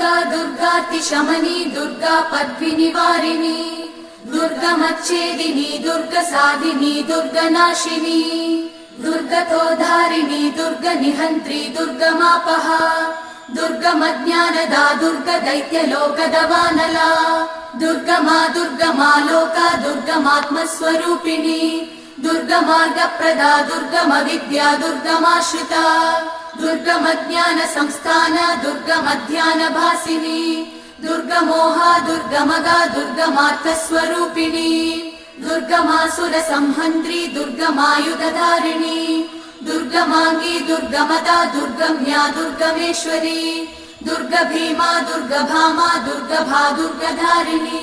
दुर्गा दुर्गातिशमनी दुर्गा पद्विनिवारिणी दुर्गमच्छेदिनी दुर्गसाधिनी दुर्गनाशिनी दुर्गतोधारिणी दुर्गनिहन्त्री दुर्गमापः दुर्गमज्ञानदा दुर्गदैत्यलोकदवानला दुर्गमा दुर्गमा लोका दुर्गमात्मस्वरूपिणी दुर्गमार्गप्रदा दुर्गमविद्या दुर्गमाश्रिता दुर्गमज्ञानसंस्थान दुर्गमध्यानभासिनी दुर्गमोहा दुर्गमगा दुर्गमार्थस्वरूपिणी दुर्गमासुरसंहन्त्री दुर्गमायुधधारिणी दुर्गमांगी दुर्गमदा दुर्गम्या दुर्गमेश्वरी दुर्गभीमा दुर्गभामा दुर्गभा दुर्गधारिणी।